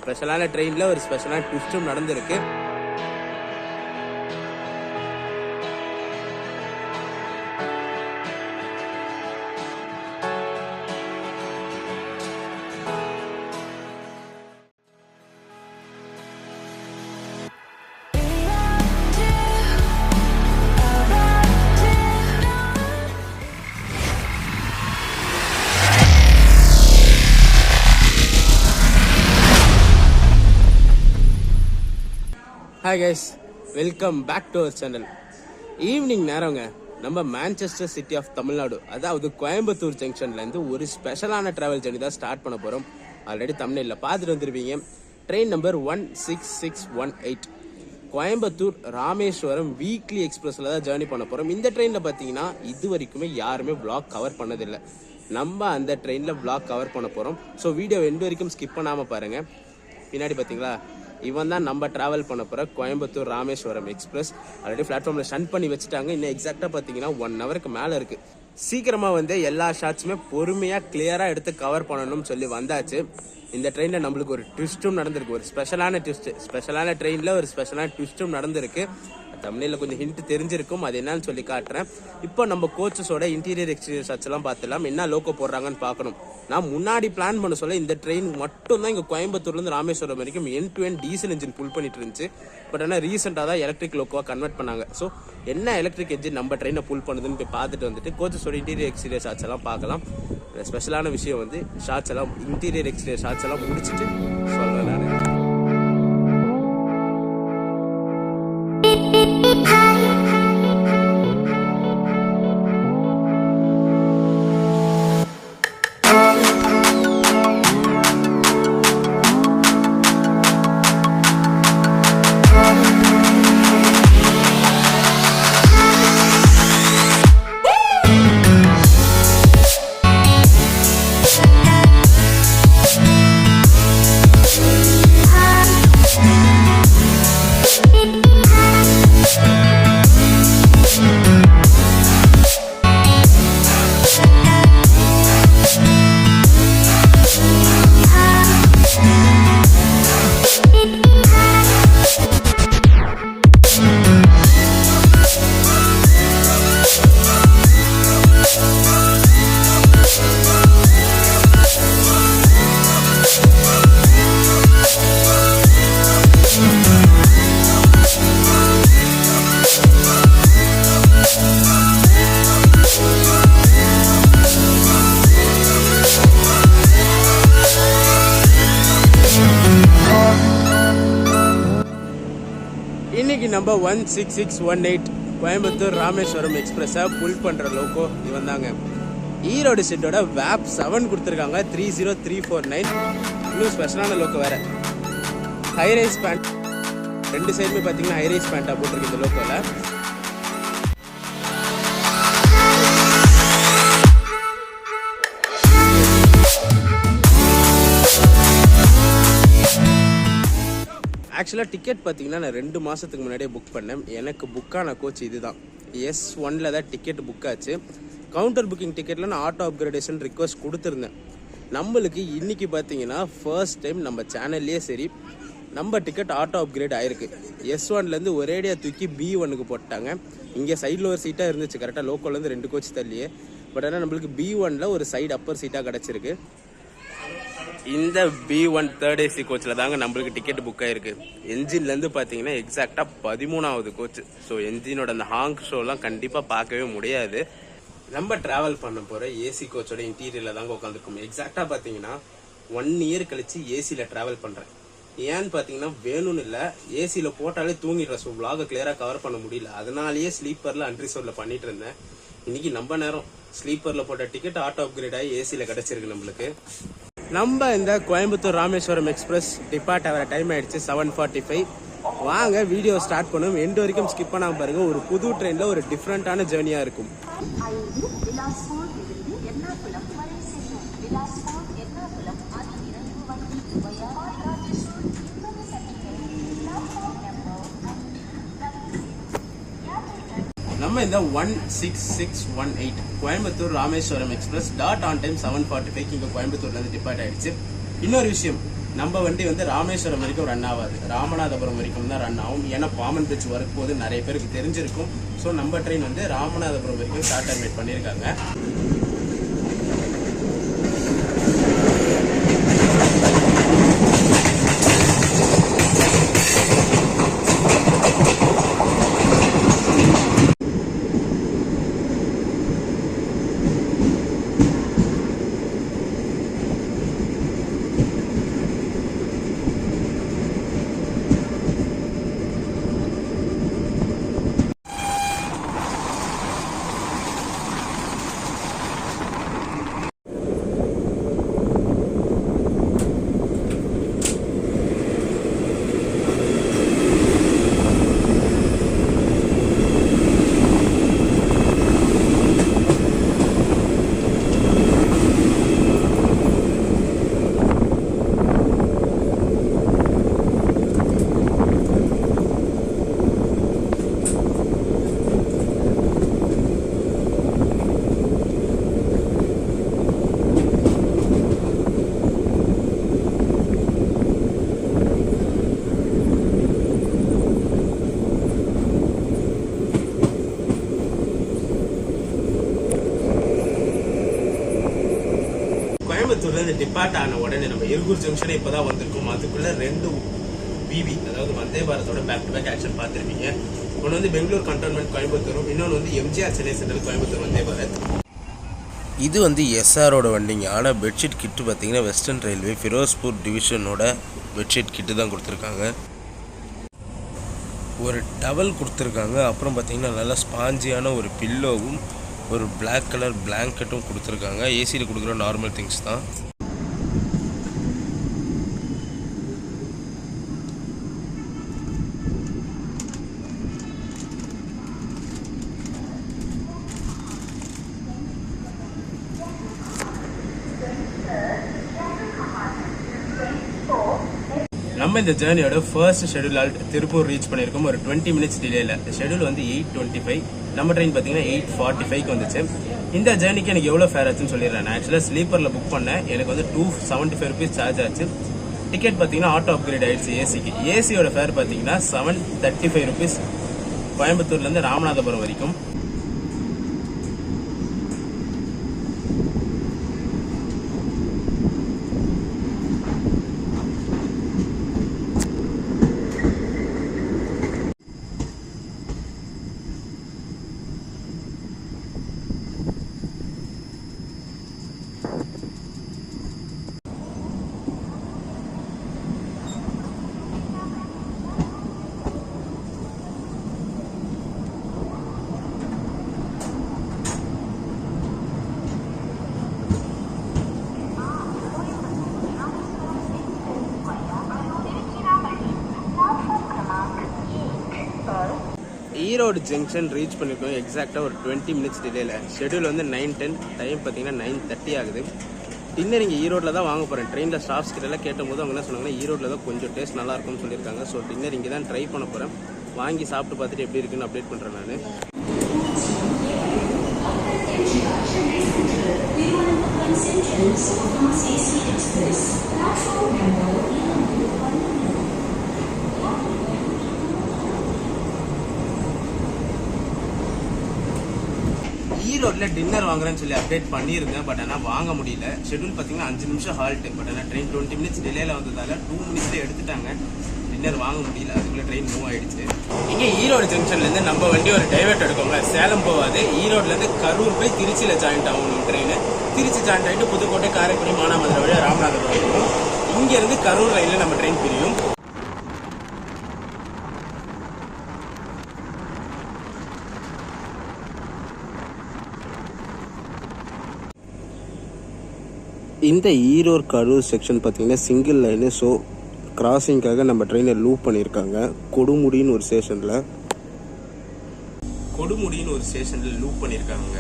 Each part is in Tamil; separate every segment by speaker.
Speaker 1: ஸ்பெஷலான ட்ரெயினில் ஒரு ஸ்பெஷலான ட்விஸ்ட்டும் நடந்திருக்கு. Hi guys, welcome back to our channel. Evening நேரங்க நம்ம மான்செஸ்டர் சிட்டி ஆஃப் தமிழ்நாடு, அதாவது கோயம்புத்தூர் ஜங்ஷன்லேருந்து ஒரு ஸ்பெஷலான ட்ராவல் ஜர்னி தான் ஸ்டார்ட் பண்ண போகிறோம். ஆல்ரெடி தமிழ்ல பார்த்துட்டு வந்துருப்பீங்க. Train number 16618 Coimbatore Rameswaram weekly எக்ஸ்பிரஸில் தான் ஜேர்னி பண்ண போகிறோம். இந்த ட்ரெயினில் பார்த்தீங்கன்னா இது வரைக்குமே யாருமே விளாக் கவர் பண்ணதில்லை. நம்ம அந்த ட்ரெயினில் விளாக் கவர் பண்ண போகிறோம். ஸோ வீடியோ எண்டு வரைக்கும் ஸ்கிப் பண்ணாமல் பாருங்கள். பின்னாடி பார்த்தீங்களா, இவன் தான் நம்ம டிராவல் பண்ண போகிற கோயம்புத்தூர் ராமேஸ்வரம் எக்ஸ்பிரஸ். ஆல்ரெடி பிளாட்ஃபார்மில் ஸ்டன் பண்ணி வச்சுட்டாங்க. இன்னும் எக்ஸாக்டாக பார்த்தீங்கன்னா 1 ஹவருக்கு மேலே இருக்குது. சீக்கிரமாக வந்து எல்லா ஷாட்ஸுமே பொறுமையாக கிளியராக எடுத்து கவர் பண்ணணும்னு சொல்லி வந்தாச்சு. இந்த ட்ரெயினில் நம்மளுக்கு ஒரு ட்விஸ்ட்டும் நடந்திருக்கு, ஒரு ஸ்பெஷலான ட்ரெயினில் ஒரு ஸ்பெஷலான ட்விஸ்ட்டும் நடந்திருக்கு. தமிழில் கொஞ்சம் ஹிண்ட் தெரிஞ்சிருக்கும், அது என்னன்னு சொல்லி காட்டுறேன். இப்போ நம்ம கோச்சஸோட இன்டீரியர் எக்ஸ்டீரியர் ஷாட்ஸ் எல்லாம் பார்த்துலாம், என்ன லோக்கோ போடுறாங்கன்னு பார்க்கணும். நான் முன்னாடி பிளான் பண்ண சொல்ல இந்த ட்ரெயின் மட்டும் தான் இங்கே கோயம்புத்தூர்லேருந்து ராமேஸ்வரம் வரைக்கும் end to end diesel engine pull பண்ணிட்டு இருந்துச்சு. பட் ஆனால் ரீசெண்டாக தான் எலக்ட்ரிக் லோக்கோவாக கன்வெர்ட் பண்ணாங்க. ஸோ என்ன எலக்ட்ரிக் என்ஜின் நம்ம ட்ரெயினை புல் பண்ணுதுன்னு போய் பார்த்துட்டு வந்துட்டு கோச்சஸோட இன்டீரியர் எக்ஸ்டீரியர் ஷாட்ஸ் எல்லாம் பார்க்கலாம். ஸ்பெஷலான விஷயம் வந்து ஷாட்ஸ் எல்லாம் இன்டீரியர் எக்ஸ்டீரியர் ஷாட்ஸ் எல்லாம் முடிச்சுட்டு சொல்கிறேன் நான். இன்னைக்கு நம்ம 16618 கோயம்புத்தூர் ராமேஸ்வரம் எக்ஸ்பிரஸை புல் பண்ணுற லோக்கோ இவன் தாங்க. ஈரோடு செட்டோட வேப் 7 கொடுத்துருக்காங்க, 30349. இன்னும் ஸ்பெஷலான லோக்கோ வேற. ஹைரைஸ் பேண்ட், 2 சைடுமே பார்த்தீங்கன்னா ஹைரைஸ் பேண்ட்டாக போட்டிருக்கு இந்த லோக்கோவில். ஆக்சுவலாக டிக்கெட் பார்த்தீங்கன்னா நான் 2 மாதத்துக்கு முன்னாடியே புக் பண்ணேன். எனக்கு புக்கான கோச் இது தான். S1 தான் டிக்கெட் புக் ஆச்சு. கவுண்டர் புக்கிங் டிக்கெட்டில் நான் ஆட்டோ அப்கிரேடேஷன் ரிக்வஸ்ட் கொடுத்துருந்தேன். நம்மளுக்கு இன்றைக்கி பார்த்தீங்கன்னா ஃபர்ஸ்ட் டைம் நம்ம சேனல்லே சரி நம்ம டிக்கெட் ஆட்டோ அப்கிரேட் ஆயிருக்கு. S1லேருந்து ஒரேடியாக தூக்கி B1க்கு போட்டாங்க. இங்கே சைடில் ஒரு சீட்டாக இருந்துச்சு கரெக்டாக, லோக்கல்லேருந்து 2 கோச் தள்ளியே. பட் ஆனால் நம்மளுக்கு B1ல் ஒரு சைடு அப்பர் சீட்டாக கிடச்சிருக்கு. இந்த B1 3rd AC கோச்சில் தாங்க நம்மளுக்கு டிக்கெட் புக் ஆயிருக்கு. என்ஜின்லேருந்து பார்த்தீங்கன்னா எக்ஸாக்டாக 13வது கோச். ஸோ என்ஜினோட அந்த ஹாங்க் ஷோலாம் கண்டிப்பாக பார்க்கவே முடியாது. நம்ம ட்ராவல் பண்ண போகிற ஏசி கோச்சோட இன்டீரியரில் தாங்க உட்காந்துருக்கோம். எக்ஸாக்டாக பார்த்தீங்கன்னா 1 இயர் கழிச்சு ஏசியில் ட்ராவல் பண்ணுறேன். ஏன்னு பார்த்தீங்கன்னா வேணும்னு இல்லை, ஏசியில் போட்டாலே தூங்கிடுறேன். ஸோ vlog கிளியராக கவர் பண்ண முடியல. அதனாலேயே ஸ்லீப்பரில் அன்ரிசர்வ்ல பண்ணிட்டு இருந்தேன். இன்னைக்கு நம்ம நேரம் ஸ்லீப்பரில் போட்ட டிக்கெட் ஆட்டோ அப்கிரேட் ஆகி ஏசியில் கிடச்சிருக்கு நம்மளுக்கு. நம்ம இந்த கோயம்புத்தூர் ராமேஸ்வரம் எக்ஸ்பிரஸ் டிபார்ட் ஆகிற டைம் ஆயிடுச்சு 7:45. வாங்க வீடியோ ஸ்டார்ட் பண்ணும். எண்டு வரைக்கும் ஸ்கிப் பண்ணாமல் பாருங்க. ஒரு புது ட்ரெயினில் ஒரு டிஃப்ரெண்ட்டான ஜேர்னியாக இருக்கும். நம்ம இந்த 16618 Coimbatore Rameswaram express dot on time 7:45 இங்கே கோயம்புத்தூர்லேருந்து டிபார்ட் ஆயிடுச்சு. இன்னொரு விஷயம், நம்ம வண்டி வந்து ராமேஸ்வரம் வரைக்கும் ரன் ஆகாது, ராமநாதபுரம் வரைக்கும் தான் ரன் ஆகும். ஏன்னா பாமன் பிரிட்ஜ் வரும்போது நிறைய பேருக்கு தெரிஞ்சிருக்கும். ஸோ நம்ம ட்ரெயின் வந்து ராமநாதபுரம் வரைக்கும் ஷார்ட் டர்மினேட் பண்ணியிருக்காங்க. கோயம்புத்தூர்ல டிபார்ட் ஆன உடனே நம்ம இருகூர் ஜங்ஷனே இப்பதான் வந்திருக்கோம். அதுக்குள்ள 2 விவி, அதாவது வந்தே பாரத்தோட பேக் டு பேக் ஆக்ஷன் பார்த்துருப்பீங்க. ஒன்று வந்து பெங்களூர் கண்டோன்மெண்ட் கோயம்புத்தூரும், இன்னொன்று வந்து எம்ஜிஆர் சென்னை சென்ட்ரல் கோயம்புத்தூர் வந்தே பாரத்.
Speaker 2: இது வந்து எஸ்ஆரோட வண்டிங்க. ஆனால் பெட்ஷீட் கிட்டு பார்த்தீங்கன்னா வெஸ்டர்ன் ரயில்வே ஃபிரோஸ்பூர் டிவிஷனோட பெட்ஷீட் கிட்டு தான் கொடுத்துருக்காங்க. ஒரு டவல் கொடுத்துருக்காங்க. அப்புறம் பார்த்தீங்கன்னா நல்லா ஸ்பாஞ்சியான ஒரு பில்லோவும் ஒரு பிளாக் கலர் பிளாங்கெட்டும் கொடுத்துருக்காங்க. ஏசியில் கொடுக்குற நார்மல் திங்ஸ் தான்.
Speaker 1: நம்ம இந்த ஜேர்னியோட ஃபர்ஸ்ட் ஷெடியூல் திருப்பூர் ரீச் பண்ணியிருக்கோம் ஒரு 20 மினிட்ஸ் டிலேல. ஷெடியூல் வந்து 8:25, நம்ம ட்ரெயின் பார்த்தீங்கன்னா 8:45 வந்துச்சு. இந்த ஜேர்னிக்கு எனக்கு எவ்வளோ ஃபேர் ஆச்சுன்னு சொல்லிடுறேன். நான் ஆக்சுவலாக ஸ்லீப்பரில் புக் பண்ணேன். எனக்கு வந்து 275 ருபீஸ் சார்ஜ் ஆச்சு. டிக்கெட் பார்த்தீங்கன்னா ஆட்டோ அப்கிரேட் ஆயிடுச்சு ஏசிக்கு. ஏசியோட ஃபேர் பார்த்தீங்கன்னா 735 ருபீஸ் கோயம்புத்தூர்லேருந்து ராமநாதபுரம் வரைக்கும். ஈரோடு ஜங்ஷன் ரீச் பண்ணியிருக்கோம் எக்ஸாக்டாக ஒரு 20 மினிட்ஸ் டிலேல. ஷெடியூல் வந்து 9:10, டைம் பார்த்தீங்கன்னா 9:30 ஆகுது. டின்னர் இங்கே ஈரோட்டில் தான் வாங்க போகிறேன். ட்ரெயினில் ஸ்டாஃப்ஸ் கிட்டலாம் கேட்டபோது அவங்க என்ன சொன்னாங்கன்னா ஈரோட்டில் தான் கொஞ்சம் டேஸ்ட் நல்லா இருக்கும்னு சொல்லியிருக்காங்க. ஸோ டின்னர் இங்கே தான் ட்ரை பண்ண போகிறேன். வாங்கி சாப்பிட்டு பார்த்துட்டு எப்படி இருக்குன்னு அப்டேட் பண்ணுறேன் நான். ஈரோட்டில் டின்னர் வாங்குறேன்னு சொல்லி அப்டேட் பண்ணியிருந்தேன். பட் ஆனால் வாங்க முடியல. ஷெடியூல் பார்த்தீங்கன்னா 5 நிமிஷம் ஹால்ட்டு. பட் ஆனால் ட்ரெயின் 20 மினிட்ஸ் டிலேல வந்ததால 2 மினிட்ஸ்ல எடுத்துட்டாங்க. டின்னர் வாங்க முடியல. அதுக்குள்ளே ட்ரெயின் மூவ் ஆயிடுச்சு. இங்கே ஈரோடு ஜங்ஷன்லேருந்து நம்ம வண்டி ஒரு டைவர்ட் எடுக்கோங்க. சேலம் போகாது. ஈரோட்லேருந்து கரூர் போய் திருச்சியில் ஜாயின்ட் ஆகணும் ட்ரெயின். திருச்சி ஜாயின்ட் ஆகிட்டு புதுக்கோட்டை, காரைக்குடி, மானாமதுரை வழியாக ராமநாதபுரம் இருக்கும். இங்கேருந்து கரூர் ரயிலில் நம்ம ட்ரெயின் பிரியும்.
Speaker 2: இந்த ஈரோடு கரூர் செக்ஷன் பார்த்தீங்கன்னா சிங்கிள் லைனு. ஸோ கிராசிங்காக நம்ம ட்ரெயினை லூப் பண்ணியிருக்காங்க. கொடுமுடின்னு ஒரு ஸ்டேஷனில் லூப் பண்ணியிருக்காங்க.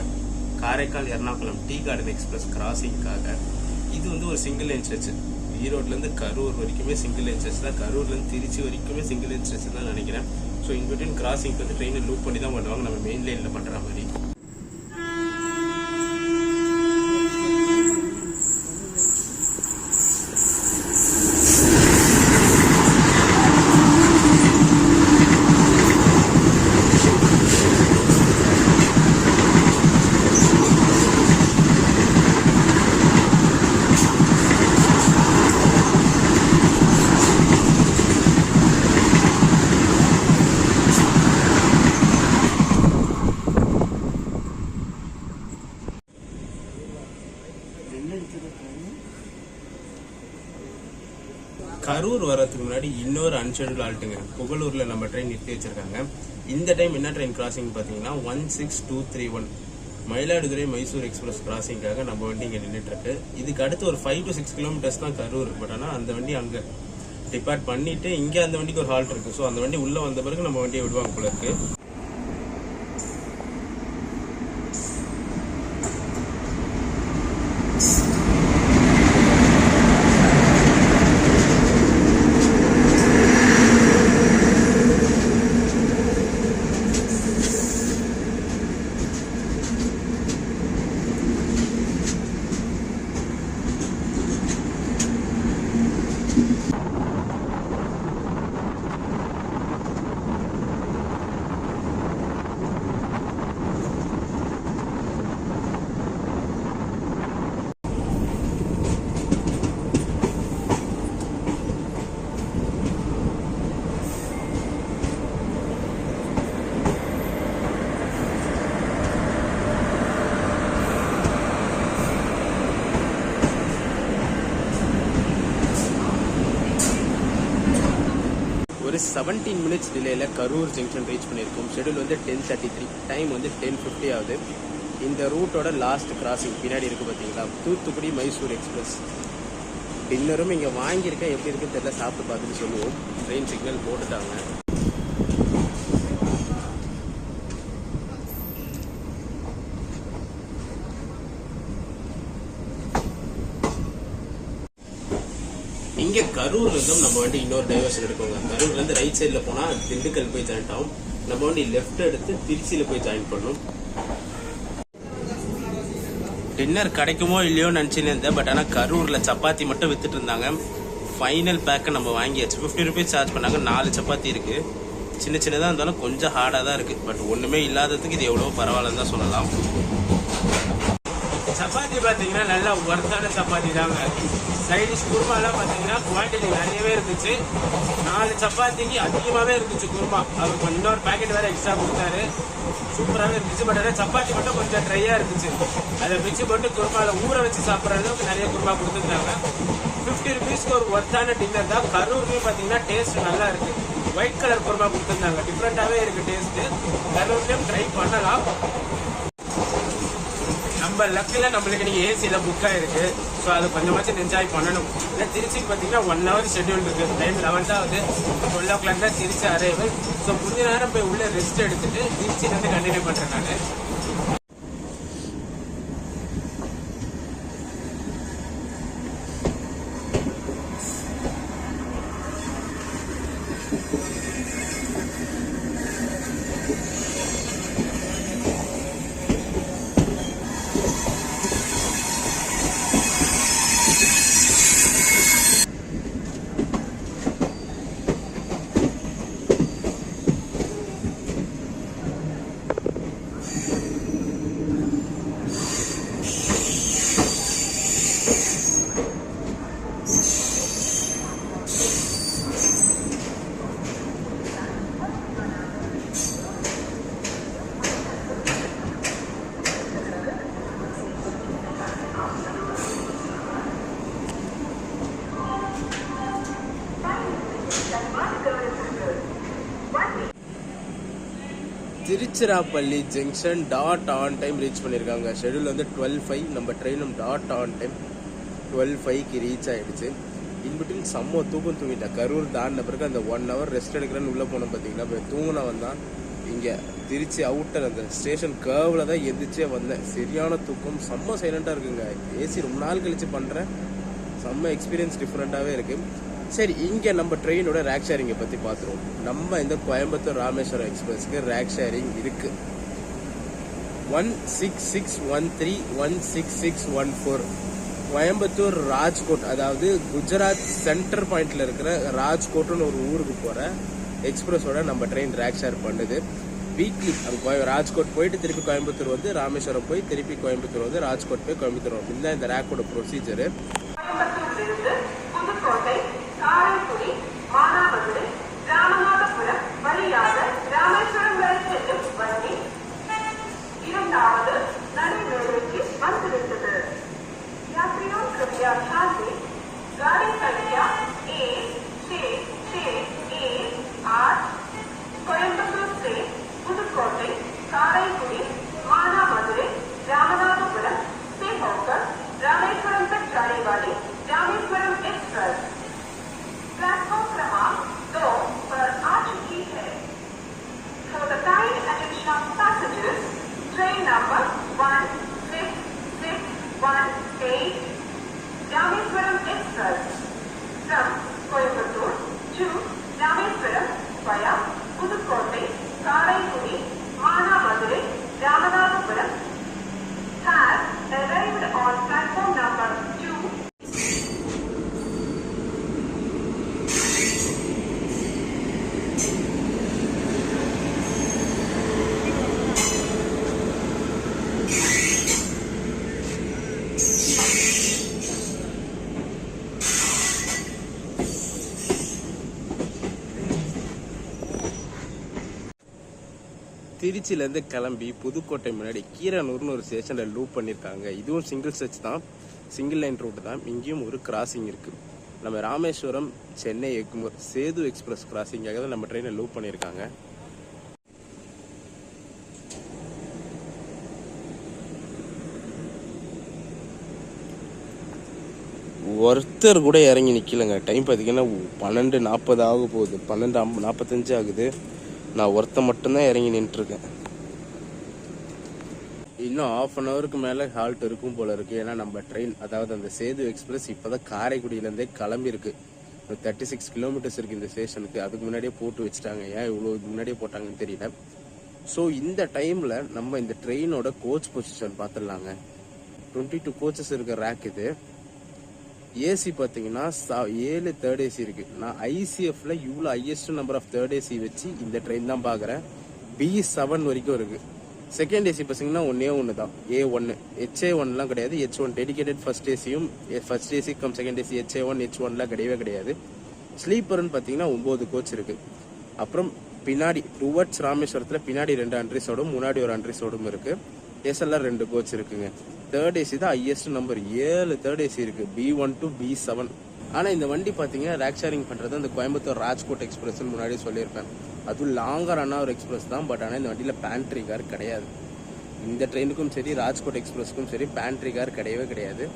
Speaker 2: Karaikal Ernakulam tea garden express கிராசிங்காக. இது வந்து ஒரு சிங்கிள் லைன் ஸ்ட்ரெச். ஈரோட்லேருந்து கரூர் வரைக்குமே சிங்கிள் லைன் ஸ்ட்ரெச் தான். கரூர்லேருந்து திருச்சி வரைக்குமே சிங்கிள் லைன் ஸ்ட்ரெச் தான் நினைக்கிறேன். ஸோ இன்பிட்வீன் கிராசிங்க்கு வந்து ட்ரெயினை லூப் பண்ணி தான் பண்ணுவாங்க, நம்ம மெயின் லைனில் பண்ணுற மாதிரி. கரூர் வர்றதுக்கு முன்னாடி இன்னொரு அன்ஷெட்யூல் ஆல்ட்டுங்க, புகழூர்ல நம்ம ட்ரெயின் நிறுத்தி வச்சிருக்காங்க. இந்த டைம் என்ன ட்ரெயின் கிராசிங் பார்த்தீங்கன்னா 16231 மயிலாடுதுறை மைசூர் எக்ஸ்பிரஸ் கிராசிங்காக நம்ம வண்டி இங்கே நின்றுட்டு இருக்கு. இதுக்கு அடுத்து ஒரு 5 to 6 கிலோமீட்டர்ஸ் தான் கரூர். பட் ஆனால் அந்த வண்டி அங்கே டிபார்ட் பண்ணிட்டு இங்கே அந்த வண்டிக்கு ஒரு ஹால்ட் இருக்கு. ஸோ அந்த வண்டி உள்ள வந்த பிறகு நம்ம வண்டியை விடுவாங்க போல இருக்கு.
Speaker 1: ஒரு 17 minutes டிலேல கரூர் ஜங்ஷன் ரீச் பண்ணியிருக்கோம். ஷெடியூல் வந்து 10:33, டைம் வந்து 10:50 ஆகுது. இந்த ரூட்டோட லாஸ்ட் கிராசிங் பின்னாடி இருக்கு பார்த்தீங்களா, தூத்துக்குடி மைசூர் எக்ஸ்பிரஸ். டின்னரும் இங்கே வாங்கியிருக்கேன், எப்படி இருக்குன்னு தெரியல, சாப்பிட்டு பார்த்துட்டு சொல்லுவோம். ட்ரெயின் சிக்னல் போட்டுட்டாங்க. இங்கே கரூர்ல இருந்தும் நம்ம வண்டி இன்னொரு டைவர்ஷன் எடுக்கோங்க. கரூர்ல இருந்து ரைட் சைட்ல போனா திண்டுக்கல் போய் ஜாயின்ட் ஆகும். நம்ம வண்டி லெஃப்ட் எடுத்து திருச்சியில போய் ஜாயின் பண்ணும். டின்னர் கிடைக்குமோ இல்லையோ நினைச்சுன்னு இருந்தேன். பட் ஆனால் கரூர்ல சப்பாத்தி மட்டும் வித்துட்டு இருந்தாங்க. ஃபைனல் பேக்கை நம்ம வாங்கியாச்சு. 50 rupees சார்ஜ் பண்ணாங்க. 4 சப்பாத்தி இருக்கு. சின்ன சின்னதாக இருந்தாலும் கொஞ்சம் ஹார்டாக தான் இருக்கு. பட் ஒண்ணுமே இல்லாததுக்கு இது எவ்வளோ பரவாயில்லன்னு தான் சொல்லலாம். சப்பாத்தி பார்த்தீங்கன்னா நல்லா ஒர்த்தான சப்பாத்தி தாங்க. சைடிஷ் குருமாலாம் பார்த்தீங்கன்னா குவான்டிட்டி நிறையவே இருந்துச்சு. 4 சப்பாத்திக்கு அதிகமாகவே இருந்துச்சு குருமா. அவருக்கு இன்னொரு பேக்கெட் வேறு எக்ஸ்ட்ரா கொடுத்தாரு. சூப்பராகவே இருந்துச்சு. பட் ஆனால் சப்பாத்தி மட்டும் கொஞ்சம் ட்ரையாக இருந்துச்சு. அதை மிக்சி போட்டு குருமாவில் ஊற வச்சு சாப்பிட்ற அளவுக்கு நிறைய குருமா கொடுத்துருந்தாங்க. 50 rupeesக்கு ஒரு ஒர்த்தான டின்னர் தான். கரூர்லேயும் பார்த்தீங்கன்னா டேஸ்ட் நல்லா இருக்கு. ஒயிட் கலர் குருமா கொடுத்துருந்தாங்க. டிஃப்ரெண்ட்டாகவே இருக்கு டேஸ்ட்டு. கரூர்லேயும் ட்ரை பண்ணலாம். நம்ம லக்கில் நம்மளுக்கு நீங்கள் ஏசியில் புக் ஆகிருக்கு. ஸோ அது கொஞ்சமாச்சும் என்ஜாய் பண்ணணும். இல்லை திருச்சிக்கு பார்த்தீங்கன்னா 1 hour ஷெட்யூல் இருக்குது. டைம் 11 ஆகுது. 12 o'clock தான் திருச்சி அரைவல். ஸோ கொஞ்ச நேரம் போய் உள்ளே ரெஸ்ட் எடுத்துட்டு திருச்சியிலேருந்து கண்டினியூ பண்ணுறேன் நான். Tiruchirappalli junction dot on time reach பண்ணியிருக்காங்க. ஷெடியூல் வந்து 12:05. நம்ம ட்ரெயினும் டாட் ஆன் டைம் 12:05க்கு ரீச் ஆகிடுச்சு. இன்பிட்வீன் செம்ம தூக்கம் தூங்கிட்டேன். கரூர் தாண்டின பிறகு அந்த 1 hour ரெஸ்ட் எடுக்கிறேன்னு உள்ளே போனோம் பார்த்தீங்கன்னா, இப்போ தூங்கினவன் தான் இங்கே திருச்சி அவுட்டர் அந்த ஸ்டேஷன் கர்வில் தான் எந்திரிச்சே வந்தேன். சரியான தூக்கம், செம்ம சைலண்ட்டாக இருக்குங்க. ஏசி ரொம்ப நாள் கழிச்சு பண்ணுறேன். செம்ம எக்ஸ்பீரியன்ஸ் டிஃப்ரெண்ட்டாகவே இருக்குது. சரி, இங்கே நம்ம ட்ரெயினோட ரேக் ஷேரிங்கை பற்றி பார்த்துருவோம். நம்ம இந்த கோயம்புத்தூர் ராமேஸ்வரம் எக்ஸ்பிரஸ்க்கு ரேக் ஷேரிங் இருக்குது. 16613 16614 கோயம்புத்தூர் ராஜ்கோட், அதாவது குஜராத் சென்டர் பாயிண்ட்ல இருக்கிற ராஜ்கோட்னு ஒரு ஊருக்கு போகிற எக்ஸ்பிரஸோட நம்ம ட்ரெயின் ரேக் ஷேர் பண்ணுது. வீக்லி அங்கே ராஜ்கோட் போயிட்டு திருப்பி கோயம்புத்தூர் வந்து ராமேஸ்வரம் போய் திருப்பி கோயம்புத்தூர் வந்து ராஜ்கோட் போய் கோயம்புத்தூர் வரும். இதுதான் இந்த ரேக்கோட ப்ரொசீஜரு. காரைக்குடி, மானாமதுரை, ராமநாதபுரம் வழியாக ராமேஸ்வரம் வரை செல்லும் வண்டி 2வது நடைமேடைக்கு வந்துவிட்டது. யாத்திரியோं कृपया ध्यान दें, गाड़ी संख्या A
Speaker 3: रामेश्वरम एक्सप्रेस प्लेटफॉर्म क्रमांक 2 पर आ चुकी है। For the kind attention of passengers, train number 16618 Rameswaram Express from Coimbatore to Rameswaram via Pudukottai, Karaikudi, Manamadurai, Ramanathapuram has arrived on platform number 2.
Speaker 1: திருச்சியிலேருந்து கிளம்பி புதுக்கோட்டை முன்னாடி கீரனூர்னு ஒரு ஸ்டேஷனில் லூப் பண்ணியிருக்காங்க. இதுவும் சிங்கிள் ஸ்ட்ரெச் தான், சிங்கிள் லைன் ரூட் தான். இங்கேயும் ஒரு கிராசிங் இருக்குது. நம்ம ராமேஸ்வரம் சென்னை எக்மூர் சேது எக்ஸ்பிரஸ் கிராசிங்காக தான் நம்ம ட்ரெயினை லூப் பண்ணியிருக்காங்க. ஒருத்தர் கூட இறங்கி நிற்கலங்க. டைம் பார்த்தீங்கன்னா 12:40 ஆக போகுது, 12:45 ஆகுது. நான் ஒருத்தன் மட்டும்தான் இறங்கி நின்றுருக்கேன். இன்னும் 1/2 ஹவருக்கு மேலே ஹால்ட் இருக்கும் போல இருக்குது. ஏன்னா நம்ம ட்ரெயின், அதாவது அந்த சேது எக்ஸ்பிரஸ் இப்போ தான் காரைக்குடியிலேருந்தே கிளம்பியிருக்கு. 36 கிலோமீட்டர்ஸ் இருக்குது இந்த ஸ்டேஷனுக்கு. அதுக்கு முன்னாடியே போட்டு வச்சுட்டாங்க. ஏன் இவ்வளோ முன்னாடியே போட்டாங்கன்னு தெரியல. ஸோ இந்த டைமில் நம்ம இந்த ட்ரெயினோட கோச் பொசிஷன் பார்த்துடலாங்க. 22 கோச்சஸ் இருக்க ரேக் இது. ஏசி பார்த்தீங்கன்னா 7 தேர்ட் ஏசி இருக்கு. நான் ஐசிஎஃப்ல இவ்வளோ highest number of third AC வச்சு இந்த ட்ரெயின் தான் பார்க்குறேன். B7 வரைக்கும் இருக்கு. செகண்ட் ஏசி பார்த்தீங்கன்னா ஒன்று தான், A1. HA1லாம் கிடையாது. H1 டெடிகேட்டட் ஃபர்ஸ்ட் ஏசியும், first AC cum second AC HA1 H1லாம் கிடையவே கிடையாது. ஸ்லீப்பர்னு பார்த்தீங்கன்னா 9 கோச் இருக்கு. அப்புறம் பின்னாடி டுவர்ட்ஸ் ராமேஸ்வரத்தில் பின்னாடி 2 அண்ட்ரிஸோடும் முன்னாடி ஒரு அண்ட்ரிஸோடும் இருக்கு. SLR 2 கோச் இருக்குங்க. தேர்ட் ஏசி தான் ஹையஸ்ட் நம்பர், 7 தேர்ட் ஏசி இருக்கு, B1 to B7. ஆனால் இந்த வண்டி பார்த்தீங்கன்னா ரேக் ஷேரிங் பண்ணுறது அந்த கோயம்புத்தூர் ராஜ்கோட் எக்ஸ்பிரஸ்ன்னு முன்னாடி சொல்லியிருப்பேன். அதுவும் லாங்கர் ஆன ஒரு எக்ஸ்பிரஸ் தான். பட் ஆனால் இந்த வண்டியில் பேண்ட்ரி கார் கிடையாது. இந்த ட்ரெயினுக்கும் சரி ராஜ்கோட் எக்ஸ்பிரஸ்க்கும் சரி பேண்ட்ரி கார் கிடையவே கிடையாது.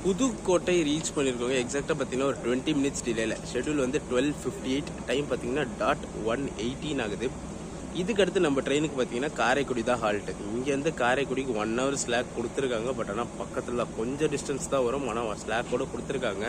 Speaker 1: புதுக்கோட்டை ரீச் பண்ணியிருக்கோங்க. எக்ஸாக்டாக பார்த்தீங்கன்னா ஒரு 20 மினிட்ஸ் டிலேல. ஷெட்யூல் வந்து 12:58, டைம் பார்த்தீங்கன்னா .118 ஆகுது. இதுக்கடுத்து நம்ம ட்ரெயினுக்கு பார்த்தீங்கன்னா காரைக்குடி தான் ஹால்ட்டு. இங்கேருந்து காரைக்குடிக்கு 1 ஹவர் ஸ்லாக் கொடுத்துருக்காங்க. பட் ஆனால் பக்கத்தில் கொஞ்சம் டிஸ்டன்ஸ் தான் வரும். ஆனால் ஸ்லாக் கூட கொடுத்துருக்காங்க.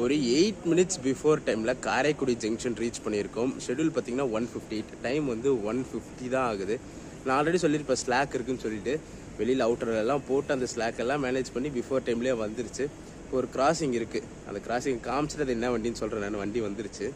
Speaker 1: ஒரு 8 மினிட்ஸ் பிஃபோர் டைமில் காரைக்குடி ஜங்ஷன் ரீச் பண்ணியிருக்கோம். ஷெட்யூல் பார்த்தீங்கன்னா 1:58, டைம் வந்து 1:50 தான் ஆகுது. நான் ஆல்ரெடி சொல்லியிருப்பேன் ஸ்லாக் இருக்குன்னு சொல்லிட்டு. வெளியில் அவுட்டர்லாம் போட்டு அந்த ஸ்லாக் எல்லாம் மேனேஜ் பண்ணி பிஃபோர் டைம்லேயே வந்துருச்சு. ஒரு கிராசிங் இருக்குது, அந்த கிராசிங் காமிச்சிட்டு அது என்ன வண்டின்னு சொல்கிறேன் நான். வண்டி வந்துருச்சு.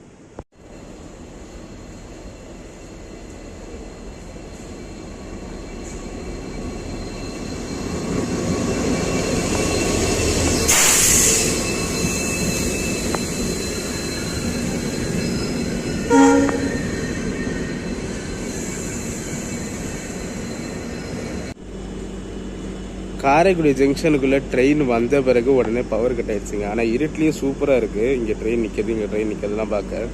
Speaker 1: காரைக்குடி ஜங்ஷனுக்குள்ளே ட்ரெயின் வந்த பிறகு உடனே பவர் கட் ஆயிடுச்சுங்க. ஆனால் இருட்லேயும் சூப்பராக இருக்குது. இங்கே ட்ரெயின் நிற்கிது, இங்கே ட்ரெயின் நிற்கிறதுலாம் பார்க்க.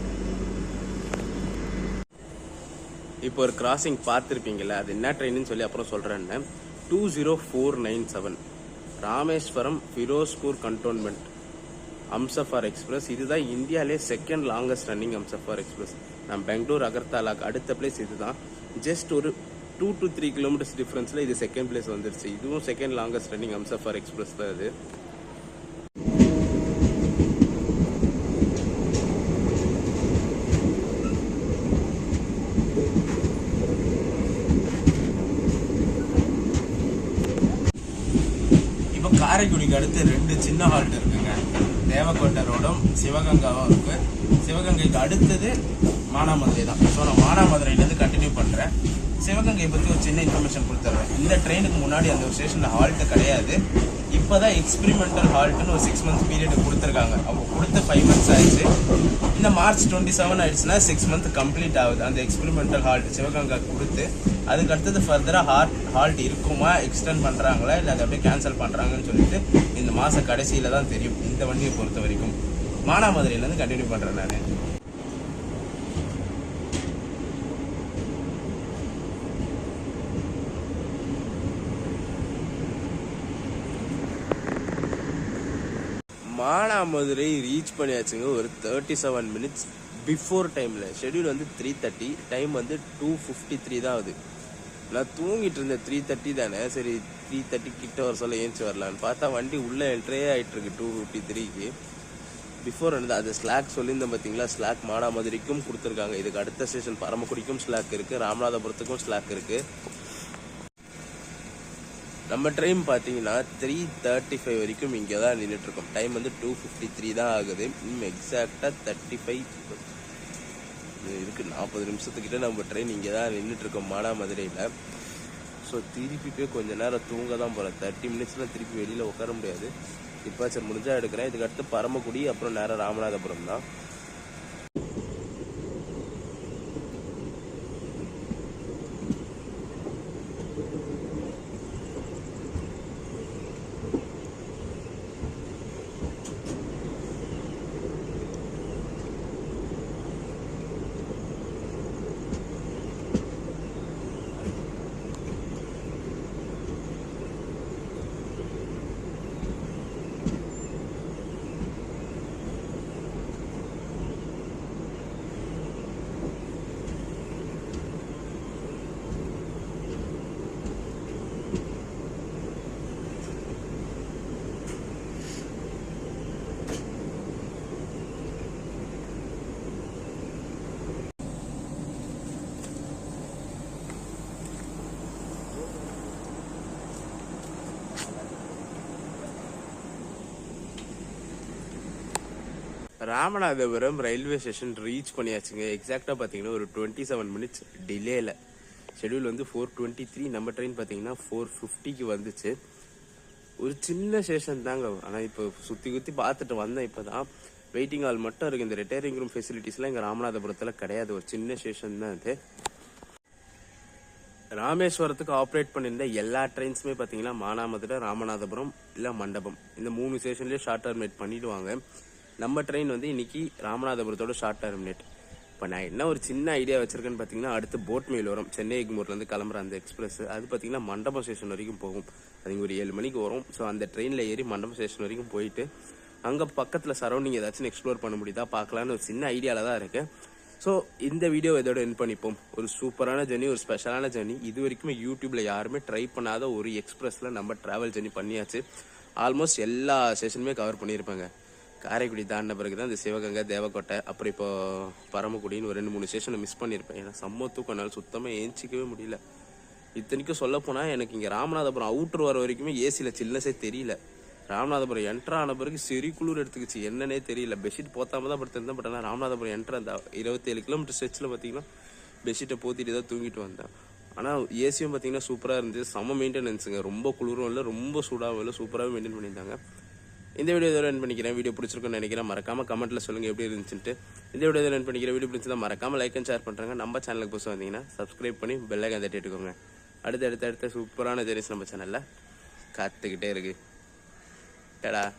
Speaker 1: இப்போ ஒரு கிராசிங் பார்த்துருப்பீங்களே, அது என்ன ட்ரெயின்னு சொல்லி அப்புறம் சொல்கிறேன்னு. 20497 ராமேஸ்வரம் ஃபிரோஸ்பூர் கண்டோன்மெண்ட் அம்சஃபார் எக்ஸ்பிரஸ். இதுதான் இந்தியாவிலே செகண்ட் லாங்கஸ்ட் ரன்னிங் அம்சஃபார் எக்ஸ்பிரஸ். நான் பெங்களூர் அகர்தாலாக்கு அடுத்த பிளேஸ் இதுதான். ஜஸ்ட் ஒரு 2 to 3 கிலோமீட்டர்ஸ் டிஃப்ரென்ஸில் இது செகண்ட் பிளேஸ் வந்துருச்சு. இதுவும் செகண்ட் லாங்கஸ்ட் ரன்னிங் அம்சஃபார் எக்ஸ்பிரஸ் தான் இது. இப்போ காரைக்குடிக்கு அடுத்து 2 சின்ன ஹால்ட் இருக்குங்க. தேவக்கோட்டை ரோடும் சிவகங்காவும் இருக்கு. சிவகங்கைக்கு அடுத்தது மானாமதுரை தான். ஸோ நான் மானாமதுரையிலேருந்து கண்டினியூ பண்ணுறேன். சிவகங்கை பற்றி ஒரு சின்ன இன்ஃபர்மேஷன் கொடுத்துட்றேன். இந்த ட்ரெயினுக்கு முன்னாடி அந்த ஒரு ஸ்டேஷனில் ஹால்ட்டு கிடையாது. இப்போ தான் எக்ஸ்பெரிமெண்டல் ஹால்ட்டுன்னு ஒரு 6 months பீரியட் கொடுத்துருக்காங்க. அப்போ கொடுத்து 5 months ஆயிடுச்சு. இந்த March 27 ஆயிடுச்சுன்னா 6 months கம்ப்ளீட் ஆகுது அந்த எக்ஸ்பெரிமெண்டல் ஹால்ட் சிவகங்கா கொடுத்து. அதுக்கு அடுத்தது ஃபர்தராக ஹால்ட் இருக்குமா, எக்ஸ்டெண்ட் பண்ணுறாங்களா இல்லை அதை அப்படியே கேன்சல் பண்ணுறாங்கன்னு சொல்லிட்டு இந்த மாத கடைசியில் தான் தெரியும். இந்த வண்டியை பொறுத்த வரைக்கும் மானாமதுரையிலேருந்து கண்டினியூ பண்ணுறேன் நான். மானாமதுரை ரீச் பண்ணியாச்சுங்க. ஒரு 37 minutes பிஃபோர் டைமில். ஷெடியூல் வந்து 3:30, டைம் வந்து 2:53 தான் ஆகுது. நான் தூங்கிட்டு இருந்தேன். 3:30 தானே, சரி 3:30 கிட்ட வர சொல்ல ஏஞ்சி வரலான்னு பார்த்தா வண்டி உள்ளே என்ட்ரே ஆகிட்டு இருக்கு 2:53க்கு. பிஃபோர் வந்து அது ஸ்லாக் சொல்லியிருந்தேன் பார்த்தீங்களா, ஸ்லாக் மானாமதுரைக்கும் கொடுத்துருக்காங்க. இதுக்கு அடுத்த ஸ்டேஷன் பரமக்குடிக்கும் ஸ்லாக் இருக்குது, ராமநாதபுரத்துக்கும் ஸ்லாக் இருக்குது. நம்ம ட்ரெயின் பார்த்தீங்கன்னா 3:35 வரைக்கும் இங்கே தான் நின்றுட்டுருக்கோம். டைம் வந்து 2:53 தான் ஆகுது. எக்ஸாக்டாக 35 இருக்குது, 40 நிமிஷத்துக்கிட்ட நம்ம ட்ரெயின் இங்கே தான் நின்றுட்டுருக்கோம் மானாமதுரையில். ஸோ திருப்பி போய் கொஞ்சம் நேரம் தூங்க தான் போகிறேன். 30 minutesலாம் திருப்பி வெளியில் உட்கார முடியாது. டிபார்ச்சர் முடிஞ்சால் எடுக்கிறேன். இதுக்கு அடுத்து பரமக்குடி, அப்புறம் நேரம் ராமநாதபுரம் தான். ராமநாதபுரம் ரயில்வே ஸ்டேஷன் ரீச் பண்ணியாச்சுங்க. எக்ஸாக்டாக பார்த்தீங்கன்னா ஒரு 27 minutes டிலேயில். ஷெடியூல் வந்து 4:23, நம்ம ட்ரெயின் பார்த்தீங்கன்னா 4:50க்கு வந்துச்சு. ஒரு சின்ன ஸ்டேஷன் தாங்க. ஆனால் இப்போ சுற்றி பார்த்துட்டு வந்தேன். இப்போ தான் வெயிட்டிங் ஹால் மட்டும் இருக்குது. இந்த ரிட்டையரிங் ரூம் ஃபெசிலிட்டிஸ்லாம் இங்கே ராமநாதபுரத்தில் கிடையாது. ஒரு சின்ன ஸ்டேஷன் தான் இது. ராமேஸ்வரத்துக்கு ஆப்ரேட் பண்ணியிருந்த எல்லா ட்ரெயின்ஸுமே பார்த்தீங்கன்னா மானாமதுரை, ராமநாதபுரம் இல்லை மண்டபம், இந்த 3 ஸ்டேஷன்லேயே ஷார்ட் டெர்மினேட் பண்ணிவிடுவாங்க. நம்ம ட்ரெயின் வந்து இன்னைக்கு ராமநாதபுரத்தோட ஷார்ட் டெர்மினேட். இப்போ நான் என்ன ஒரு சின்ன ஐடியா வச்சிருக்கேன்னு பார்த்தீங்கன்னா, அடுத்து போட் மெயில் வரும். சென்னை எக்மூர்லேருந்து கிளம்புற அந்த எக்ஸ்பிரஸ், அது பார்த்தீங்கன்னா மண்டபம் ஸ்டேஷன் வரைக்கும் போகும். அது இங்கே ஒரு 7 மணிக்கு வரும். ஸோ அந்த ட்ரெயினில் ஏறி மண்டபம் ஸ்டேஷன் வரைக்கும் போயிட்டு அங்கே பக்கத்தில் சரௌண்டிங் ஏதாச்சும் எக்ஸ்ப்ளோர் பண்ண முடியுதா பார்க்கலான்னு ஒரு சின்ன ஐடியாவில் தான் இருக்கேன். ஸோ இந்த வீடியோ இதோட என் பண்ணிப்போம். ஒரு சூப்பரான ஜர்னி, ஒரு ஸ்பெஷலான ஜர்னி. இது வரைக்குமே யூடியூப்ல யாருமே ட்ரை பண்ணாத ஒரு எக்ஸ்பிரஸில் நம்ம ட்ராவல் ஜர்னி பண்ணியாச்சு. ஆல்மோஸ்ட் எல்லா ஸ்டேஷனுமே கவர் பண்ணியிருப்பாங்க. காரைக்குடி தாண்டின பிறகு தான் இந்த சிவகங்கை, தேவக்கோட்டை, அப்புறம் இப்போ பரமக்குடின்னு ஒரு 2-3 ஸ்டேஷனை மிஸ் பண்ணியிருப்பேன். ஏன்னா செம்ம தூக்கம், சுத்தமாக ஏஞ்சிக்கவே முடியல. இத்தனைக்கும் சொல்ல போனால் எனக்கு இங்கே ராமநாதபுரம் அவுட்டர் வர வரைக்குமே ஏசியில் சில்னஸே தெரியல. ராமநாதபுரம் என்ட்ரு ஆன பிறகு சரி குளிர் எடுத்துக்கிச்சு, என்னன்னே தெரியல. பெட்ஷீட் போத்தாம தான் படுத்திருந்தேன். பட் ஆனால் ராமநாதபுரம் என்ட்ரு அந்த 27 கிலோமீட்டர் ஸ்ட்ரெச்சில் பார்த்தீங்கன்னா பெட்ஷீட்டை போத்திட்டு தான் தூங்கிட்டு வந்தேன். ஆனால் ஏசியும் பார்த்தீங்கன்னா சூப்பராக இருந்துச்சு. செம்ம மெயின்டெனன்ஸுங்க. ரொம்ப குளிரும் இல்லை, ரொம்ப சூடாகவும் இல்லை, சூப்பராகவே மெயின்டைன் பண்ணியிருந்தாங்க. இந்த வீடியோ இதோட என் பண்ணிக்கிறேன். வீடியோ பிடிச்சிருக்குன்னு நினைக்கிறேன். மறக்காம கமெண்ட்டில் சொல்லுங்கள் எப்படி இருந்துச்சுட்டு. இந்த வீடியோ இதோட என் பண்ணிக்கிறேன். வீடியோ பிடிச்சதான் மறக்காம லைக் அண்ட் ஷேர் பண்ணுறாங்க. நம்ம சேனலுக்கு புதுசாக வந்தீங்கன்னா சப்ஸ்கிரைப் பண்ணி பெல் ஐக்கான் தட்டிட்டுக்கோங்க. அடுத்த சூப்பரான ஜெரிஸ் நம்ம சேனலில் காத்துக்கிட்டே இருக்கு. டடா.